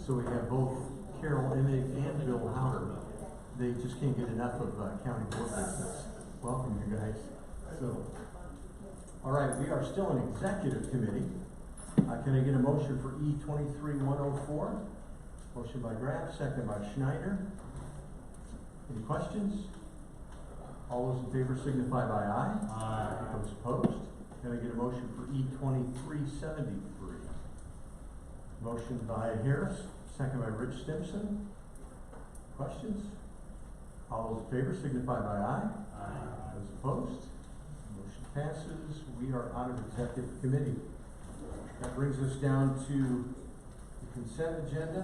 So we have both Carol Emig and Bill Howard. They just can't get enough of county board business. Welcome, you guys. So, all right, we are still an executive committee. Can I get a motion for E23-104? Motion by Graff, second by Schneider. Any questions? All those in favor signify by aye. Aye. Those opposed? Can I get a motion for E23-73? Motion by Harris, second by Rich Stimson. Questions? All those in favor signify by aye. Aye. Those opposed? Motion passes. We are out of executive committee. That brings us down to the consent agenda.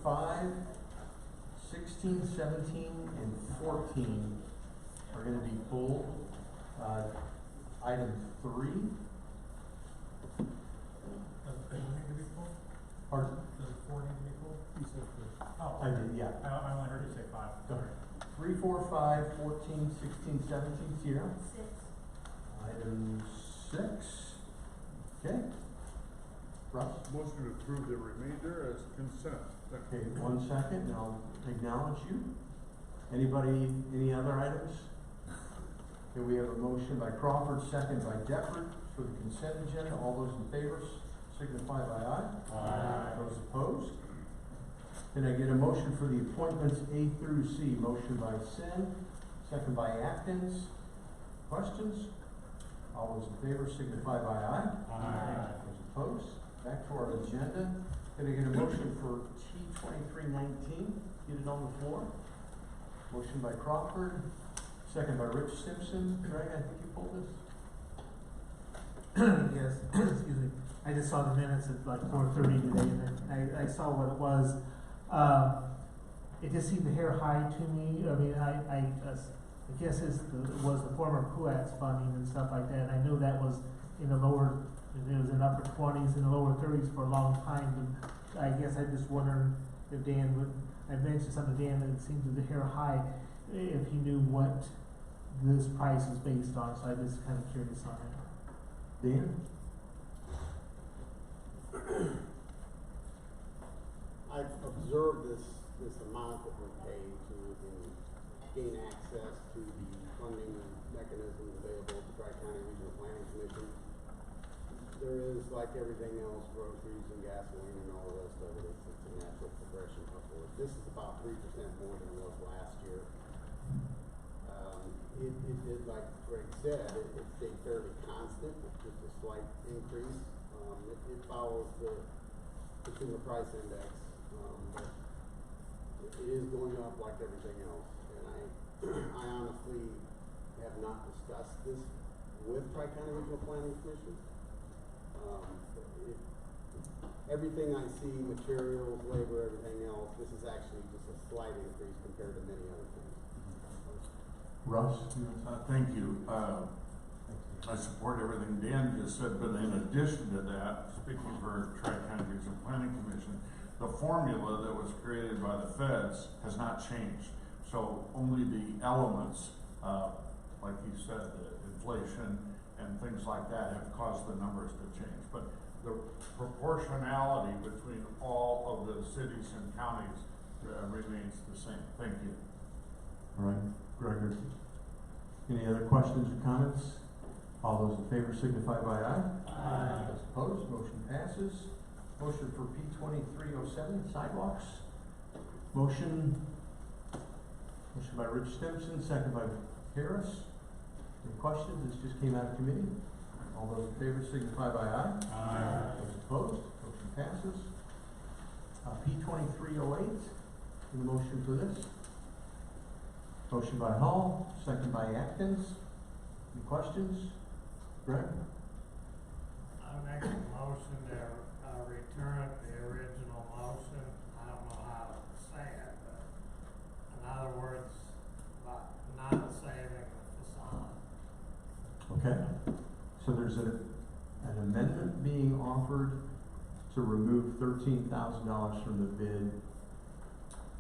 5, 16, 17, and 14 are going to be pulled. Item 3. Does 4 need to be pulled? Pardon? Does 4 need to be pulled? You said 3. Oh, I did, yeah. I only heard you say 5. Sorry. 3, 4, 5, 14, 16, 17, Sierra? 6. Item 6. Okay. Russ? Motion to approve the remainder as consent. Okay, 1 second, and I'll acknowledge you. Anybody, any other items? Okay, we have a motion by Crawford, second by Deppert for the consent agenda. All those in favor signify by aye. Aye. Those opposed? Can I get a motion for the appointments A through C? Motion by Sin, second by Atkins. Questions? All those in favor signify by aye. Aye. Those opposed? Back to our agenda. Can I get a motion for T2319? Get it on the floor. Motion by Crawford, second by Rich Simpson. Greg, I think you pulled this. Yes, excuse me. I just saw the minutes at like 4:30 today, and I saw what it was. It just seemed to hair high to me. I mean, I guess it was the former PUATS funding and stuff like that. And I know that was in the lower, it was in upper 20s and the lower 30s for a long time. And I guess I just wondered if Dan would, I mentioned something to Dan that it seemed to hair high, if he knew what this price is based on. So I just kind of curious on it. Dan? I've observed this amount that we pay to gain access to the funding mechanisms available to Tri-County Regional Planning Commission. There is, like everything else, groceries and gasoline and all the rest of it, it's a natural progression upward. This is about 3% more than it was last year. It did, like Greg said, it stayed fairly constant, just a slight increase. It follows the consumer price index, but it is going up like everything else. And I honestly have not discussed this with Tri-County Regional Planning Commission. Everything I see, materials, labor, everything else, this is actually just a slight increase compared to many other things. Russ? Thank you. I support everything Dan just said, but in addition to that, speaking for Tri-County Regional Planning Commission, the formula that was created by the feds has not changed. So only the elements, like you said, the inflation and things like that have caused the numbers to change. But the proportionality between all of the cities and counties remains the same. Thank you. All right, Gregor. Any other questions or comments? All those in favor signify by aye. Aye. Those opposed, motion passes. Motion for P2307, sidewalks. Motion by Rich Stimson, second by Harris. Any questions? This just came out of committee. All those in favor signify by aye. Aye. Those opposed, motion passes. P2308, any motion for this? Motion by Hall, second by Atkins. Any questions? Greg? I make a motion to return the original motion. I don't know how to say it, but in other words, about not saving the facade. Okay. So there's an amendment being offered to remove $13,000 from the bid,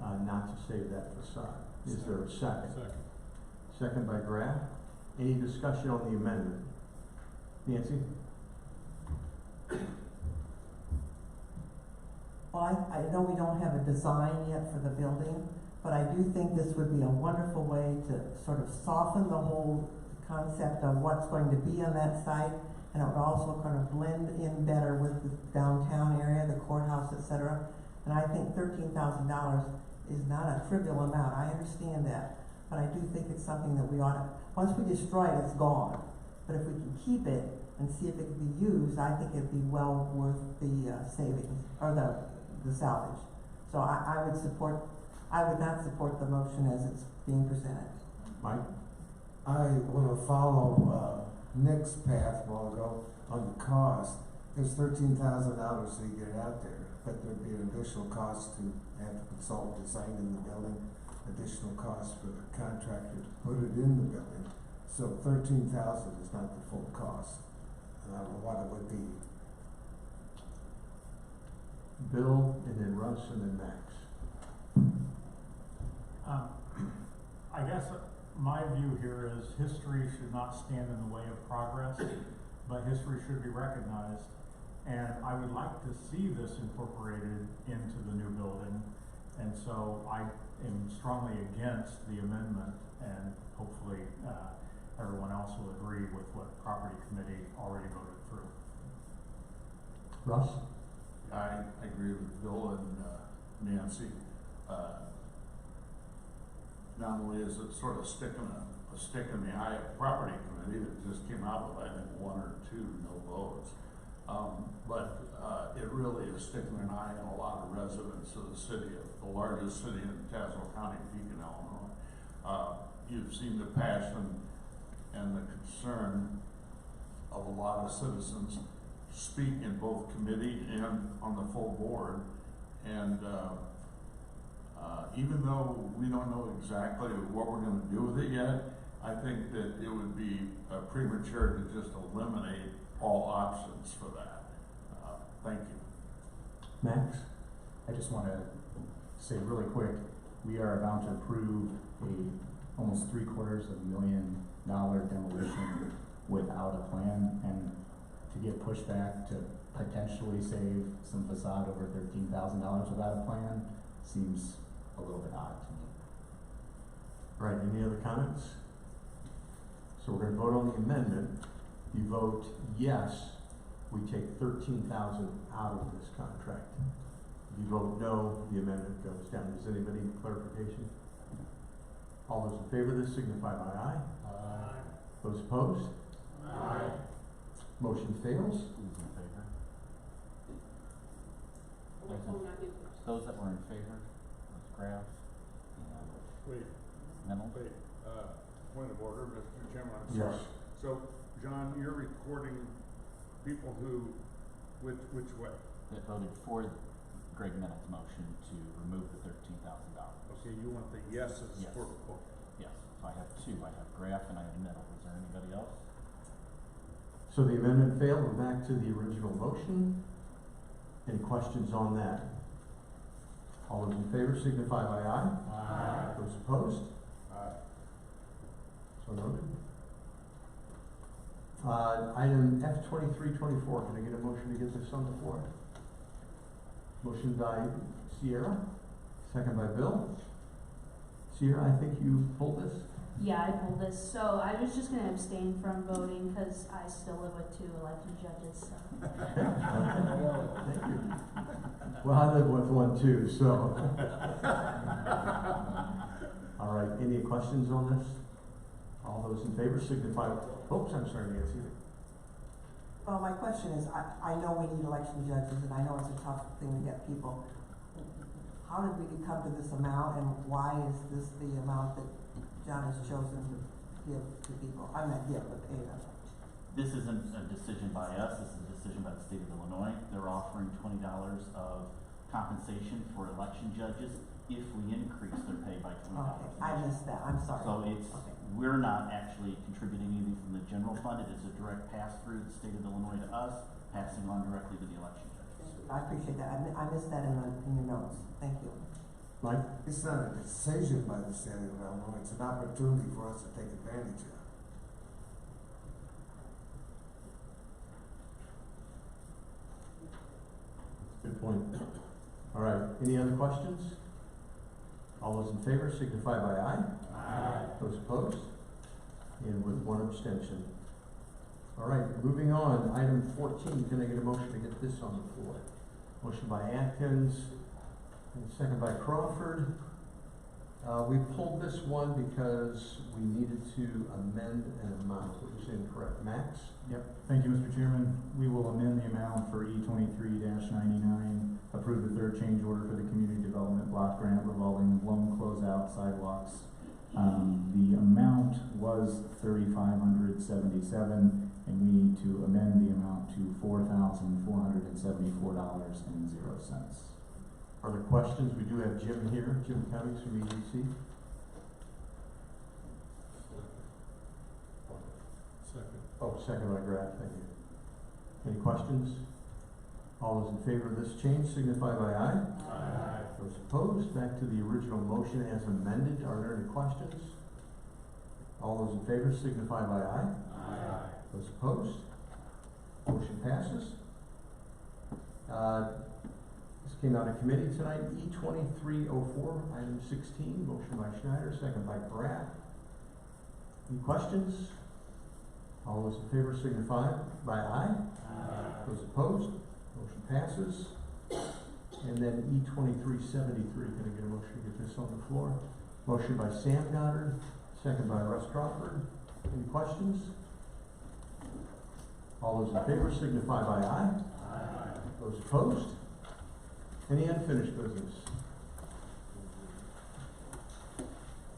not to save that facade. Is there a second? Second. Second by Graff. Any discussion on the amendment? Nancy? Well, I know we don't have a design yet for the building, but I do think this would be a wonderful way to sort of soften the whole concept of what's going to be on that site, and it would also kind of blend in better with the downtown area, the courthouse, et cetera. And I think $13,000 is not a trivial amount, I understand that, but I do think it's something that we ought to, once we destroy it, it's gone. But if we can keep it and see if it can be used, I think it'd be well worth the savings, or the salvage. So I would not support the motion as it's being presented. Mike? I wanna follow, Nick's path a while ago on the cost. There's $13,000 to get it out there, but there'd be an additional cost to have the consultant design in the building, additional cost for the contractor to put it in the building. So $13,000 is not the full cost. I don't know what it would be. Bill, and then Russ, and then Max. I guess my view here is history should not stand in the way of progress, but history should be recognized. And I would like to see this incorporated into the new building. And so I am strongly against the amendment, and hopefully, everyone else will agree with what property committee already voted through. Russ? I agree with Bill and Nancy. Not only is it sort of a stick in the eye of property committee that just came out with, I think, 1 or 2 no votes. But it really is sticking an eye on a lot of residents of the city, of the largest city in Tazewell County, Beacon, Illinois. You've seen the passion and the concern of a lot of citizens speak in both committee and on the full board. And even though we don't know exactly what we're going to do with it yet, I think that it would be premature to just eliminate all options for that. Thank you. Max? I just want to say really quick, we are about to approve a almost $750,000 demolition without a plan, and to get pushback to potentially save some facade over $13,000 without a plan seems a little bit odd to me. All right, any other comments? So we're gonna vote on the amendment. You vote yes, we take $13,000 out of this contract. If you vote no, the amendment goes down. Does anybody need clarification? All those in favor of this signify by aye. Aye. Those opposed? Aye. Motion fails. Who's in favor? Those that were in favor, those Graves and Wait, Mennel. point of order, Mr. Chairman, I'm Yes. sorry. So, John, you're recording people who, which way? That voted for Greg Mennel's motion to remove the $13,000. Okay, you want the yeses Yes. for, okay. Yes, so I have 2. I have Graff and I have Mennel. Is there anybody else? So the amendment failed. We're back to the original motion. Any questions on that? All those in favor signify by aye. Aye. Those opposed? So noted. Item F2324, can I get a motion to get this on the floor? Motion by Sierra, second by Bill. Sierra, I think you pulled this? Yeah, I pulled this, so I was just gonna abstain from voting, cause I still live with 2 elected judges, so. Thank you. Well, I live with 1 too, so. All right, any questions on this? All those in favor signify, oops, I'm sorry, Nancy. Well, my question is, I know we need election judges, and I know it's a tough thing to get people. How did we come to this amount, and why is this the amount that John has chosen to give to people? I'm not give, but pay them. This isn't a decision by us. This is a decision by the state of Illinois. They're offering $20 of compensation for election judges if we increase their pay by $20. Okay, I missed that, I'm sorry. So it's, Okay. we're not actually contributing anything from the general fund. It is a direct pass-through the state of Illinois to us, passing on directly to the election judges. I appreciate that, I missed that in your notes, thank you. Mike? It's not a decision by the state of Illinois, it's an opportunity for us to take advantage of. Good point. any other questions? All those in favor signify by aye. Aye. Those opposed? And with one abstention. All right, moving on, item 14, can I get a motion to get this on the floor? Motion by Atkins, and second by Crawford. We pulled this one because we needed to amend an amount that was incorrect. Max? Yep, thank you, Mr. Chairman. We will amend the amount for E23-99, approve the third change order for the community development block grant revolving loan closeout sidewalks. The amount was $3,577, and we need to amend the amount to $4,474.00. Are there questions? We do have Jim here, Jim Cummings from EDC. Second. Oh, second by Graf, thank you. Any questions? All those in favor of this change signify by aye. Aye. Those opposed, back to the original motion as amended. Are there any questions? All those in favor signify by aye. Aye. Those opposed? Motion passes. This came out of committee tonight, E2304, item 16, motion by Schneider, second by Graf. Any questions? All those in favor signify by aye. Aye. Those opposed? Motion passes. And then E2373, can I get a motion to get this on the floor? Motion by Sam Goddard, second by Russ Crawford. Any questions? All those in favor signify by aye. Aye. Those opposed? Any unfinished business?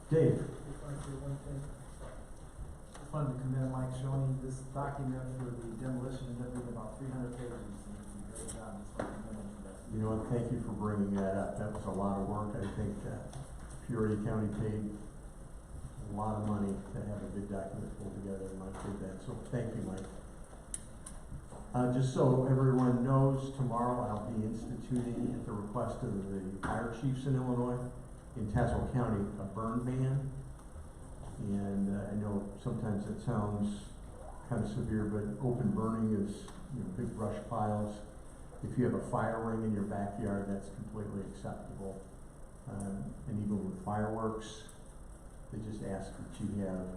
Dave? If I say one thing, I wanted to commend Mike Shoney. This document for the demolition ended up being about 300 pages. And he did a great job. So I commend him for that. You know what, thank you for bringing that up. That was a lot of work. I think Peoria County paid a lot of money to have a good document pulled together, and Mike did that. So thank you, Mike. Just so everyone knows, tomorrow I'll be instituting, at the request of the fire chiefs in Illinois, in Tazewell County, a burn ban. And I know sometimes it sounds kind of severe, but open burning is, big brush piles. If you have a fire ring in your backyard, that's completely acceptable. And even with fireworks, they just ask that you have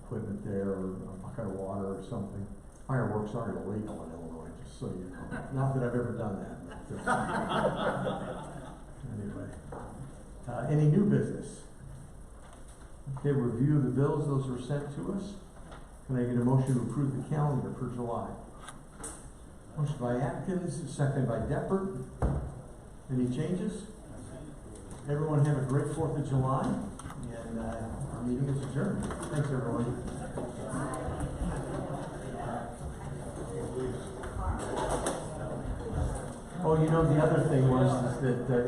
equipment there or a bucket of water or something. Fireworks are illegal in Illinois, just so you know. Not that I've ever done that. Anyway, any new business? Okay, review of the bills, those were sent to us. Can I get a motion to approve the calendar for July? Motion by Atkins, second by Deppert. Any changes? Everyone have a great 4th of July, and our meeting is adjourned. Thanks, everyone. Oh, the other thing was is that